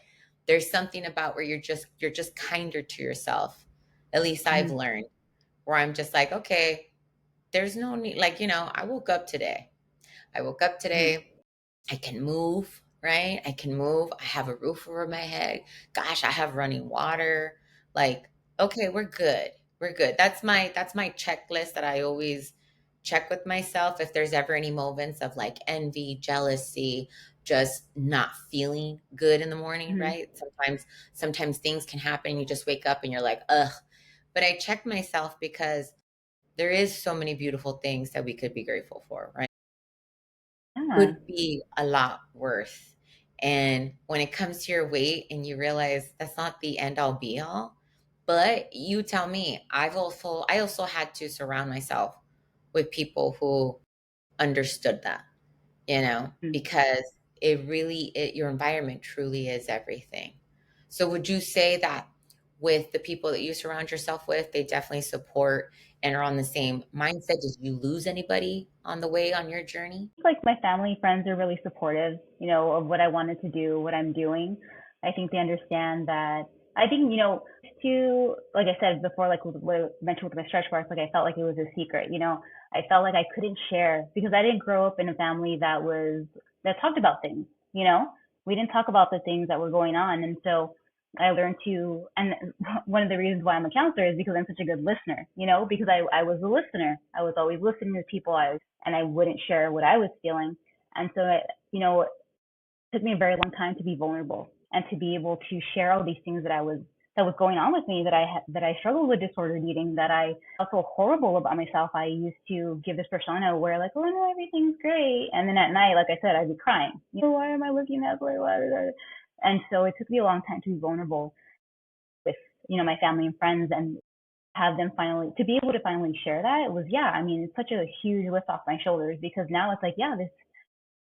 there's something about where you're just kinder to yourself. At least I've learned where I'm just like, okay, there's no need, like, I woke up today. I woke up Mm-hmm. today. I can move, right? I can move. I have a roof over my head. Gosh, I have running water. Like, okay, we're good. We're good. That's my checklist that I always check with myself if there's ever any moments of like envy, jealousy, just not feeling good in the morning, Mm-hmm. right? Sometimes things can happen. You just wake up and you're like, ugh. But I check myself because there is so many beautiful things that we could be grateful for, right? Yeah. Could be a lot worse. And when it comes to your weight and you realize that's not the end all be all, but you tell me, I also had to surround myself with people who understood that, Mm-hmm. because your environment truly is everything. So would you say that with the people that you surround yourself with, they definitely support and are on the same mindset? Did you lose anybody on the way on your journey? Like my family, friends are really supportive, of what I wanted to do, what I'm doing. I think they understand that. I think, to, like I said before, like what I mentioned with my stretch marks, like I felt like it was a secret, I felt like I couldn't share because I didn't grow up in a family that talked about things, we didn't talk about the things that were going on. And so I learned to, and one of the reasons why I'm a counselor is because I'm such a good listener, because I was a listener. I was always listening to people. And I wouldn't share what I was feeling. And so, it took me a very long time to be vulnerable and to be able to share all these things that was going on with me, that I struggled with disordered eating, that I felt so horrible about myself. I used to give this persona where like, oh no, everything's great. And then at night, like I said, I'd be crying. Why am I looking that way? And so it took me a long time to be vulnerable with, my family and friends. And have them finally to be able to finally share that, it was, yeah, I mean, it's such a huge lift off my shoulders because now it's like, yeah, this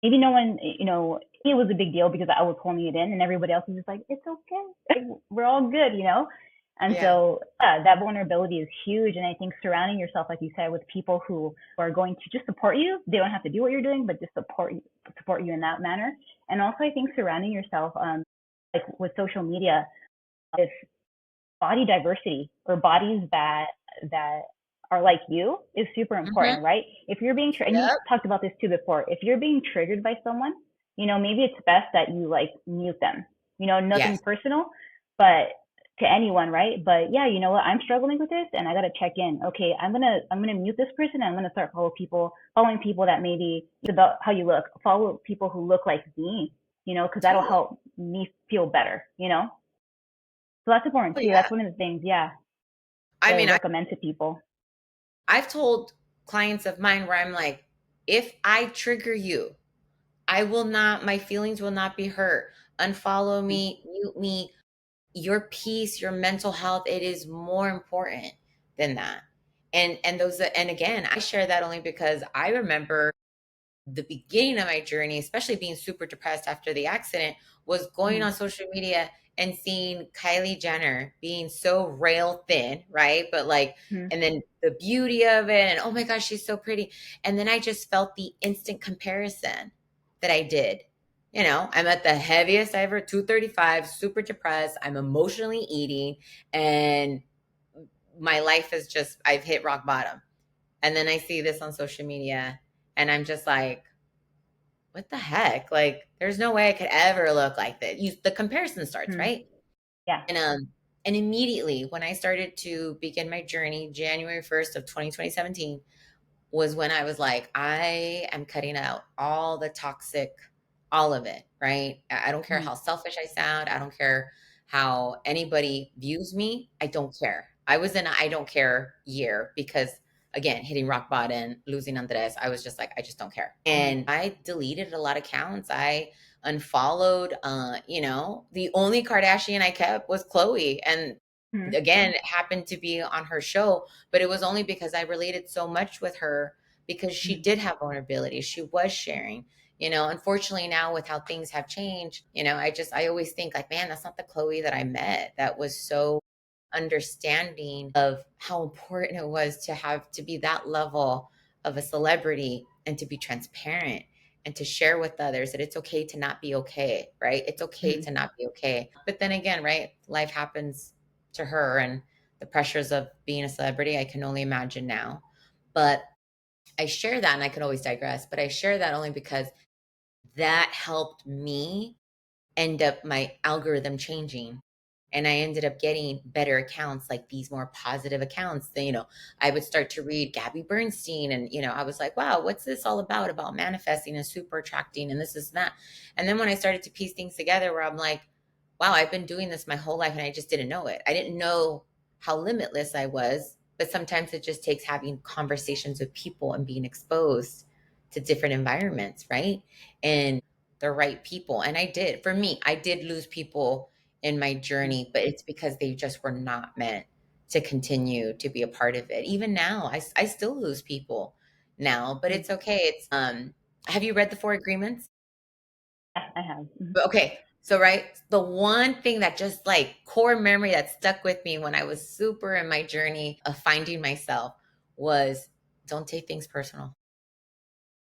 maybe no one, it was a big deal because I was holding it in and everybody else was just like, it's okay. We're all good. And Yeah. so, yeah, that vulnerability is huge. And I think surrounding yourself, like you said, with people who are going to just support you, they don't have to do what you're doing, but just support you in that manner. And also, I think surrounding yourself, like with social media, with body diversity or bodies that are like you is super Hmm. important, right? If you're being and you Yep. talked about this too before, if you're being triggered by someone, maybe it's best that you like mute them. Nothing Yes. personal, but to anyone, right? But yeah, you know what? I'm struggling with this, and I gotta check in. Okay, I'm gonna mute this person. And I'm gonna start following people that maybe it's about how you look. Follow people who look like me, because that'll Totally. help me feel better. So that's important Oh, too. yeah. That's one of the things, yeah, I that I mean, recommend to people. I've told clients of mine where I'm like, if I trigger you, I will not, my feelings will not be hurt. Unfollow me, mute me. Your peace, your mental health, it is more important than that. And again, I share that only because I remember the beginning of my journey, especially being super depressed after the accident, was going Mm-hmm. on social media and seeing Kylie Jenner being so rail thin, right? But like, Mm-hmm. and then the beauty of it, and oh my gosh, she's so pretty. And then I just felt the instant comparison that I did. I'm at the heaviest I ever, 235, super depressed. I'm emotionally eating, and my life is just, I've hit rock bottom. And then I see this on social media, and I'm just like, what the heck? Like, there's no way I could ever look like that. The comparison starts, Mm-hmm. right? Yeah. And immediately when I started to begin my journey, January 1st of 2017, was when I was like, I am cutting out all the toxic, all of it, right? I don't care Mm-hmm. how selfish I sound. I don't care how anybody views me. I don't care. I was in a I don't care year because, again, hitting rock bottom, losing Andres, I was just like, I just don't care. Mm-hmm. And I deleted a lot of accounts. I unfollowed, the only Kardashian I kept was Chloe. And Mm-hmm. again, it happened to be on her show, but it was only because I related so much with her because she did have vulnerability. She was sharing. Unfortunately now with how things have changed, I always think like, man, that's not the Chloe that I met. That was so understanding of how important it was to have to be that level of a celebrity and to be transparent and to share with others that it's okay to not be okay, right? It's okay Mm-hmm. to not be okay. But then again, right? Life happens to her, and the pressures of being a celebrity, I can only imagine now. But I share that, and I could always digress, but I share that only because that helped me end up my algorithm changing, and I ended up getting better accounts, like these more positive accounts. Then I would start to read Gabby Bernstein, and I was like, wow, what's this all about manifesting and super attracting and this is that. And then when I started to piece things together, where I'm like, wow, I've been doing this my whole life and I just didn't know it. I didn't know how limitless I was. But sometimes it just takes having conversations with people and being exposed to different environments, right? And the right people. And I did. For me, I did lose people in my journey, but it's because they just were not meant to continue to be a part of it. Even now, I still lose people now, but Mm-hmm. it's okay. Have you read the Four Agreements? Yeah, I have. Mm-hmm. Okay. So, right, the one thing that just like core memory that stuck with me when I was super in my journey of finding myself was don't take things personal.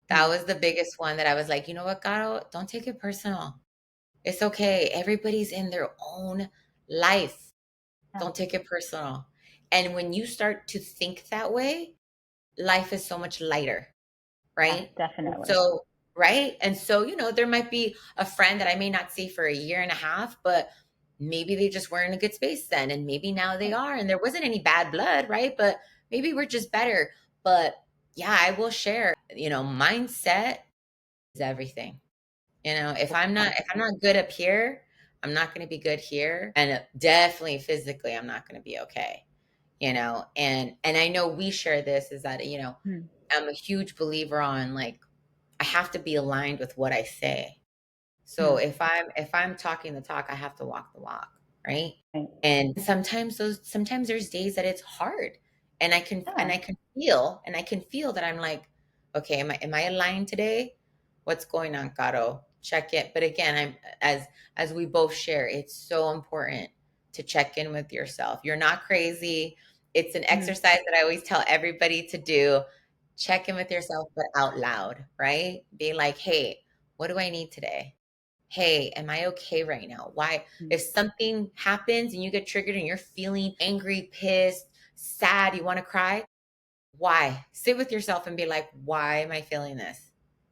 That Mm-hmm. was the biggest one that I was like, you know what, Caro, don't take it personal. It's okay. Everybody's in their own life. Yeah. Don't take it personal. And when you start to think that way, life is so much lighter, Yeah, right? And definitely. so, right? And so, there might be a friend that I may not see for a year and a half, but maybe they just weren't in a good space then. And maybe now they Right. are. And there wasn't any bad blood, right? But maybe we're just better. But yeah, I will share, mindset is everything. If I'm not good up here, I'm not going to be good here, and definitely physically I'm not going to be okay. And I know we share this is that Mm-hmm. I'm a huge believer on like I have to be aligned with what I say. So Mm-hmm. if I'm talking the talk, I have to walk the walk, right? Right. And sometimes there's days that it's hard. And Yeah. I can feel that I'm like, okay, am I aligned today? What's going on, Caro? Check it. But again, as we both share, it's so important to check in with yourself. You're not crazy. It's an Mhm. exercise that I always tell everybody to do. Check in with yourself, but out loud, right? Be like, hey, what do I need today? Hey, am I okay right now? Why? Mhm. If something happens and you get triggered and you're feeling angry, pissed, sad, you want to cry, why? Sit with yourself and be like, why am I feeling this?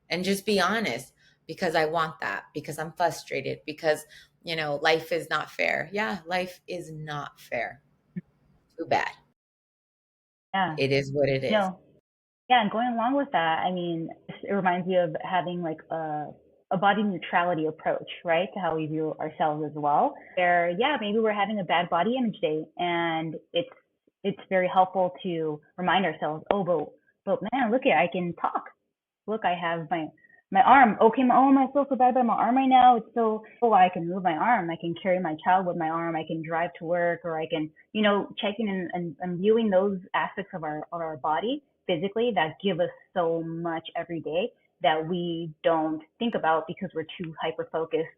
And just be honest, because I want that, because I'm frustrated, because, life is not fair. Yeah, life is not fair. Too bad. Yeah. It is what it is. No. Yeah, and going along with that, I mean, it reminds me of having like a body neutrality approach, right, to how we view ourselves as well. Where, yeah, maybe we're having a bad body image day, and it's very helpful to remind ourselves, oh, but man, look at I can talk. Look, I have my arm. Okay, I feel so bad about my arm right now. It's so, oh, I can move my arm. I can carry my child with my arm. I can drive to work, or I can, checking and viewing those aspects of our body physically that give us so much every day that we don't think about because we're too hyper focused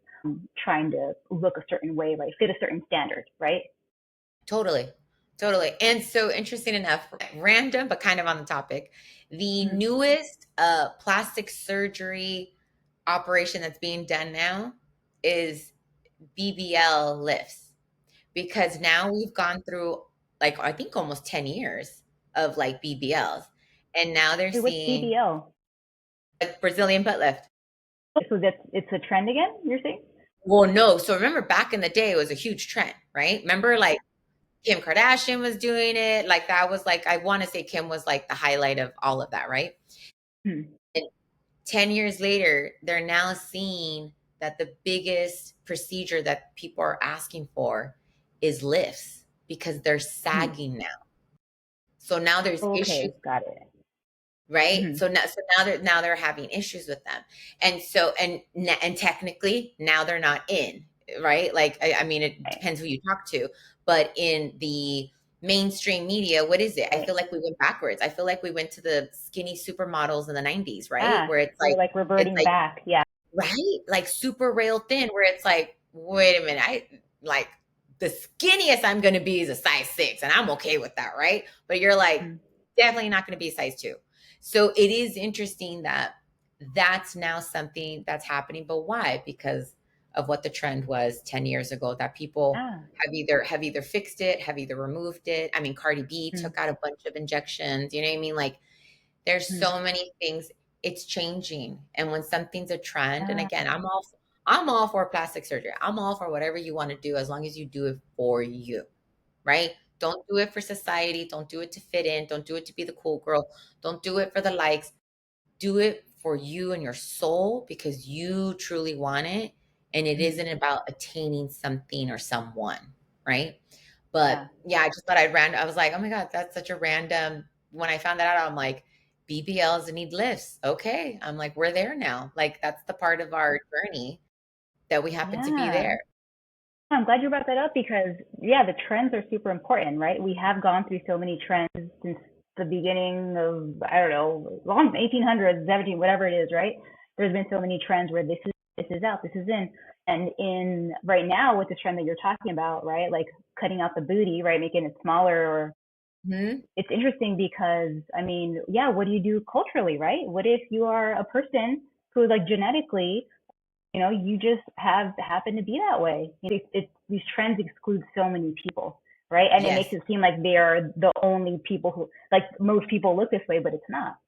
trying to look a certain way, like fit a certain standard, right? Totally. Totally. And so interesting enough, random but kind of on the topic, the Mm-hmm. newest plastic surgery operation that's being done now is BBL lifts, because now we've gone through, like, I think almost 10 years of like BBLs, and now they're Wait, what's seeing BBL? a Brazilian butt lift. So it's a trend again, you're saying? Well, no. So remember back in the day, it was a huge trend, right? Remember, like, Kim Kardashian was doing it. Like, that was like, I want to say Kim was like the highlight of all of that, right? Hmm. And 10 years later, they're now seeing that the biggest procedure that people are asking for is lifts because they're Hmm. sagging now. So now there's issues, Okay, got it. right? Hmm. So now they're having issues with them. And technically now they're not in, right? Like, I mean, it Right, depends who you talk to, but in the mainstream media, what is it? I right. feel like we went backwards. I feel like we went to the skinny supermodels in the 90s, right? Yeah, Where it's we're like, like it's reverting like back. Yeah. right? Like super rail thin, where it's like, wait a minute, I like the skinniest I'm gonna be is a size 6, and I'm okay with that, right? But you're like, Mm. definitely not gonna be a size 2. So it is interesting that that's now something that's happening. But why? Because of what the trend was 10 years ago, that people Yeah. have either fixed it, have either removed it. I mean, Cardi B Mm. took out a bunch of injections, you know what I mean? Like, there's Mm. so many things. It's changing. And when something's a trend, and Yeah. again, I'm all for plastic surgery. I'm all for whatever you want to do as long as you do it for you, right? Don't do it for society. Don't do it to fit in. Don't do it to be the cool girl. Don't do it for the likes. Do it for you and your soul because you truly want it. And it Mm. isn't about attaining something or someone, right? Yeah. But yeah, I just thought I was like, oh my God, that's such a random. When I found that out, I'm like, BBLs need lifts. Okay. I'm like, we're there now. Like, that's the part of our journey that we happen to be Yeah. there. I'm glad you brought that up because, yeah, the trends are super important, right? We have gone through so many trends since the beginning of, I don't know, long 1800s, 17, whatever it is, right? There's been so many trends where this is out, this is in. And in right now with the trend that you're talking about, right? Like cutting out the booty, right? Making it smaller or Hmm. it's interesting because I mean, yeah, what do you do culturally, right? What if you are a person who like genetically, you just have happen to be that way? These trends exclude so many people, right? And it makes Yes. it seem like they are the only people who like most people look this way, but it's not.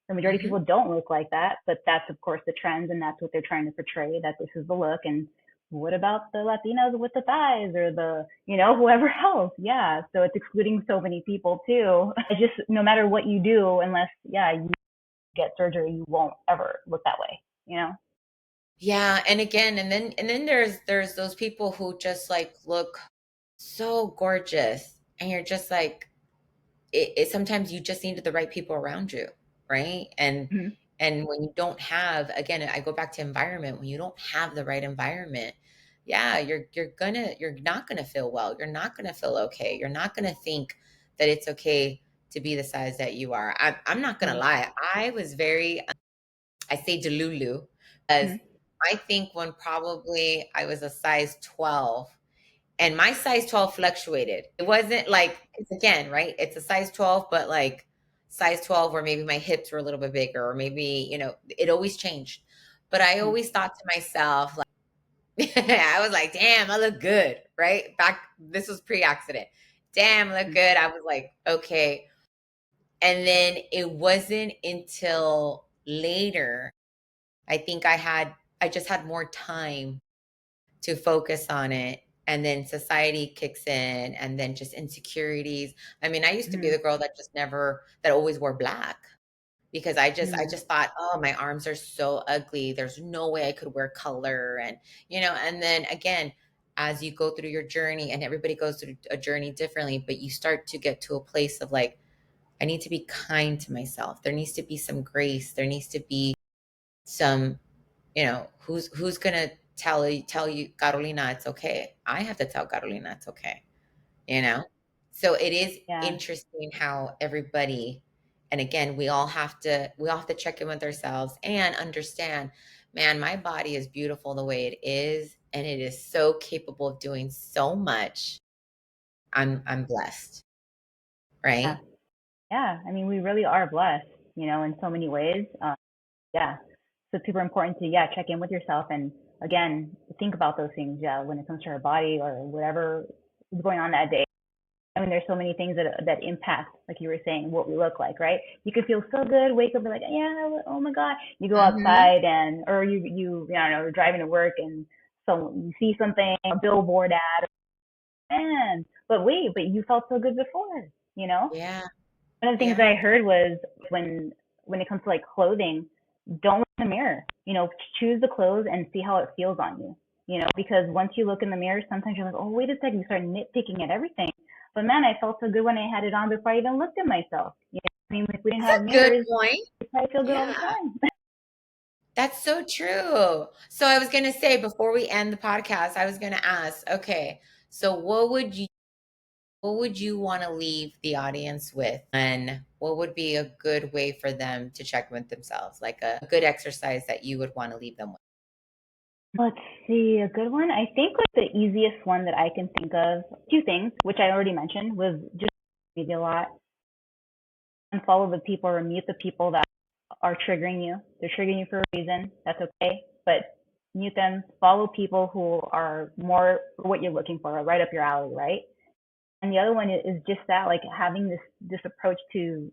The majority of people Hmm. don't look like that, but that's of course the trends, and that's what they're trying to portray that this is the look. And what about the Latinos with the thighs or the whoever else? Yeah, so it's excluding so many people too. It's just no matter what you do, unless you get surgery, you won't ever look that way. You know? Yeah. And again, and then there's those people who just like look so gorgeous. And you're just like, sometimes you just need the right people around you, right? Mm-hmm. And when you don't have, again, I go back to environment. When you don't have the right environment, yeah, you're not gonna feel well. You're not gonna feel okay. You're not gonna think that it's okay to be the size that you are. I'm not gonna Right. lie. I was very, I say delulu, because Mhm. I think when probably I was a size 12, and my size 12 fluctuated. It wasn't like, it's again, right? It's a size 12, but like size 12 where maybe my hips were a little bit bigger, or maybe, it always changed. But I Mhm. always thought to myself, like, I was like, damn, I look good, right? This was pre-accident. Damn, I look Mhm. good. I was like, okay. And then it wasn't until later, I think I just had more time to focus on it. And then society kicks in, and then just insecurities. I mean, I used to be Mhm. the girl that always wore black, because I Mhm. just thought, oh, my arms are so ugly. There's no way I could wear color. And then again, as you go through your journey, and everybody goes through a journey differently, but you start to get to a place of like, I need to be kind to myself. There needs to be some grace. There needs to be some, who's gonna tell you, Carolina, it's okay. I have to tell Carolina it's okay, you know? So it is Yeah. interesting how everybody, and again, we all have to check in with ourselves and understand, man, my body is beautiful the way it is, and it is so capable of doing so much. I'm blessed, Yeah. right? Yeah. I mean, we really are blessed, in so many ways. Yeah. So it's super important to, yeah, check in with yourself and again, think about those things. Yeah. When it comes to our body or whatever is going on that day. I mean, there's so many things that impact, like you were saying, what we look like, right? You can feel so good, wake up and be like, yeah, oh my God. You go Mhm. outside or I don't know, you're driving to work and so you see something, a billboard ad, man, but wait, but you felt so good before, you know? Yeah. One of the things that Yeah. I heard was when it comes to like clothing, don't look in the mirror. Choose the clothes and see how it feels on you. Because once you look in the mirror, sometimes you're like, oh wait a second, you start nitpicking at everything. But man, I felt so good when I had it on before I even looked at myself. I mean, if we didn't That's have a good mirrors, point. we'd probably feel good all the Yeah. time. That's so true. So I was going to say, before we end the podcast, I was going to ask, okay, so what would you want to leave the audience with? And what would be a good way for them to check with themselves? Like a good exercise that you would want to leave them with? Let's see, a good one. I think like the easiest one that I can think of, two things, which I already mentioned, was just media a lot and follow the people or mute the people that are triggering you. They're triggering you for a reason. That's okay. But mute them. Follow people who are more what you're looking for, right up your alley, right? And the other one is just that, like having this approach to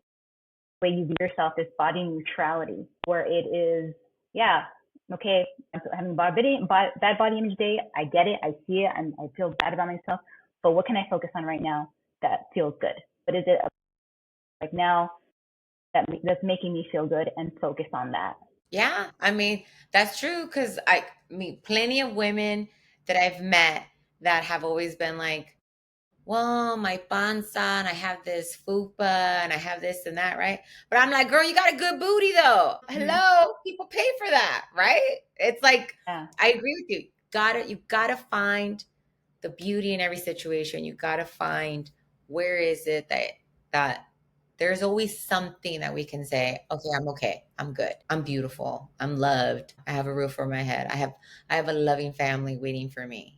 the way you view yourself, this body neutrality, where it is, yeah, okay, I'm having bad body image day. I get it. I see it, and I feel bad about myself. But what can I focus on right now that feels good? What is it like now that's making me feel good and focus on that? Yeah, I mean, that's true, because I meet plenty of women that I've met that have always been like, well, my panza, and I have this fupa, and I have this and that, right? But I'm like, girl, you got a good booty though. Mm-hmm. Hello, people pay for that, right? It's like, Yeah. I agree with you. You gotta find the beauty in every situation. You gotta find, where is it that there's always something that we can say, okay, I'm good, I'm beautiful, I'm loved, I have a roof over my head, I have a loving family waiting for me.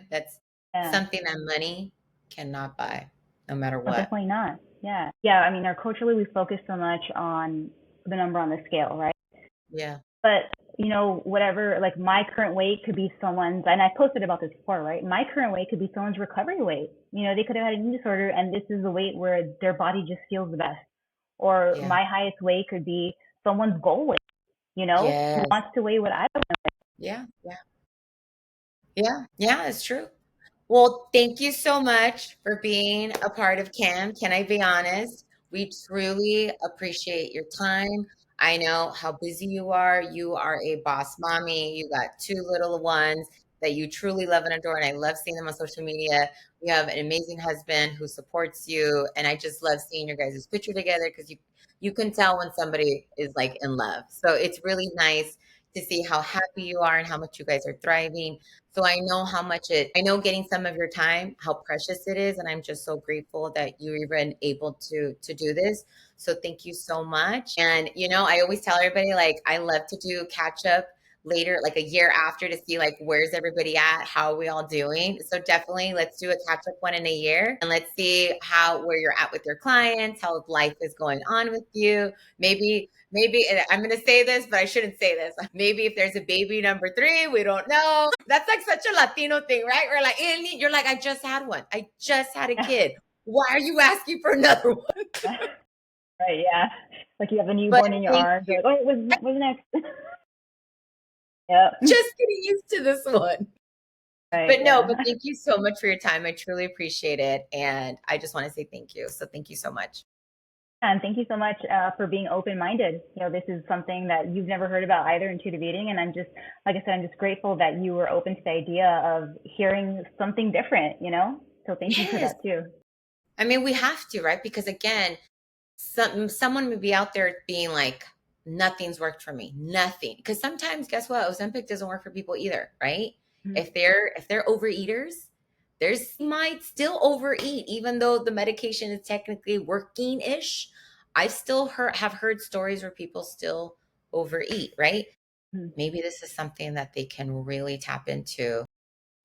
That's Yeah. something that money cannot buy, no matter Oh, what. definitely not. Yeah. Yeah. I mean, our culturally, we focus so much on the number on the scale, right? Yeah. But, whatever, like my current weight could be someone's, and I posted about this before, right? My current weight could be someone's recovery weight. They could have had an eating disorder and this is the weight where their body just feels the best. Or Yeah. my highest weight could be someone's goal weight, who Yes. wants to weigh what I don't. Yeah. Yeah. Yeah. Yeah, it's true. Well, thank you so much for being a part of CAM. Can I be honest? We truly appreciate your time. I know how busy you are. You are a boss mommy. You got two little ones that you truly love and adore, and I love seeing them on social media. You have an amazing husband who supports you, and I just love seeing your guys' picture together, because you can tell when somebody is like in love. So it's really nice to see how happy you are and how much you guys are thriving. So I know how much I know getting some of your time, how precious it is. And I'm just so grateful that you're even able to do this. So thank you so much. And I always tell everybody like I love to do catch up later, like a year after to see like where's everybody at, how are we all doing. So definitely let's do a catch up one in a year and let's see where you're at with your clients, how life is going on with you. Maybe I'm going to say this, but I shouldn't say this. Maybe if there's a baby number three, we don't know. That's like such a Latino thing, right? We're like, you're like, I just had one. I just had a kid. Why are you asking for another one? Right, yeah. Like you have a But newborn in your thank arms. you. You're like, oh, what's next? Yep. Just getting used to this one. Right, But no, yeah. but thank you so much for your time. I truly appreciate it. And I just want to say thank you. So thank you so much. And thank you so much for being open-minded. This is something that you've never heard about either, intuitive eating. And I'm just, like I said, I'm just grateful that you were open to the idea of hearing something different. So thank you for Yes. that too. I mean, we have to, right? Because again, someone would be out there being like, nothing's worked for me, nothing. Because sometimes, guess what? Ozempic doesn't work for people either, right? Mhm. If they're overeaters, there's might still overeat, even though the medication is technically working ish. I still have heard stories where people still overeat, right? Mhm. Maybe this is something that they can really tap into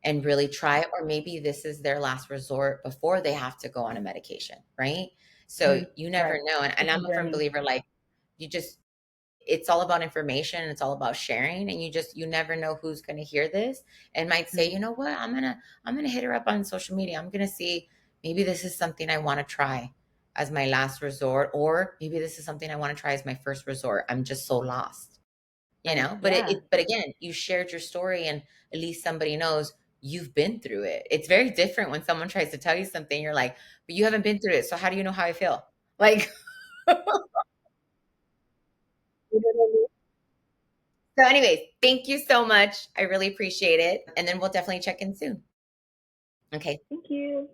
and really try it, or maybe this is their last resort before they have to go on a medication, right? So Mhm. you Right. never know. And It's a I'm a firm journey. believer, like, you just it's all about information and it's all about sharing, and you never know who's going to hear this and might say, Mhm. you know what, I'm gonna hit her up on social media. I'm gonna see, maybe this is something I want to try as my last resort, or maybe this is something I want to try as my first resort. I'm just so lost, Right. but Yeah. but again, you shared your story and at least somebody knows you've been through it. It's very different when someone tries to tell you something, you're like, but you haven't been through it, so how do you know how I feel? Like, you know what I mean? So anyways, thank you so much. I really appreciate it. And then we'll definitely check in soon. Okay. Thank you.